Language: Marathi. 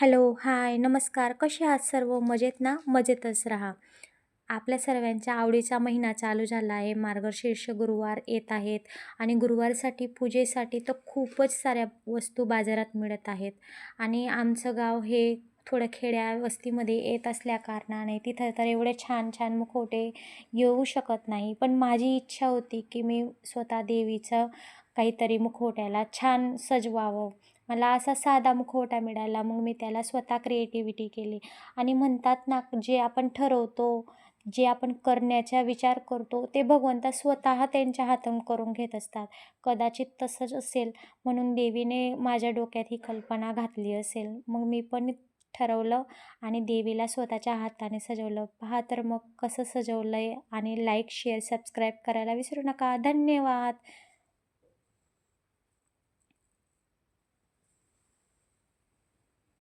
हॅलो, हाय, नमस्कार. कसे आहात सर्व? मजेत ना? मजेतच राहा. आपल्या सर्वांच्या आवडीचा महिना चालू झाला आहे. मार्गशीर्ष गुरुवार येत आहेत आणि गुरुवारसाठी पूजेसाठी तर खूपच साऱ्या वस्तू बाजारात मिळत आहेत आणि आमचं गाव हे थोडं खेड्या वस्तीमध्ये येत असल्या कारणाने तिथं तर एवढे छान छान मुखवटे येऊ शकत नाही. पण माझी इच्छा होती की मी स्वतः देवीचं काहीतरी मुखवट्याला छान सजवावं. मला असा साधा मुखवटा मिळाला, मग मी त्याला स्वतः क्रिएटिव्हिटी केली आणि म्हणतात ना, जे आपण ठरवतो, जे आपण करण्याचा विचार करतो, ते भगवंता स्वतः त्यांच्या हातून करून घेत असतात. कदाचित तसंच असेल म्हणून देवीने माझ्या डोक्यात ही कल्पना घातली असेल. मग मी पण ठरवलं आणि देवीला स्वतःच्या हाताने सजवलं. पहा तर मग कसं सजवलंय आणि लाईक, शेअर, सबस्क्राईब करायला विसरू नका. धन्यवाद.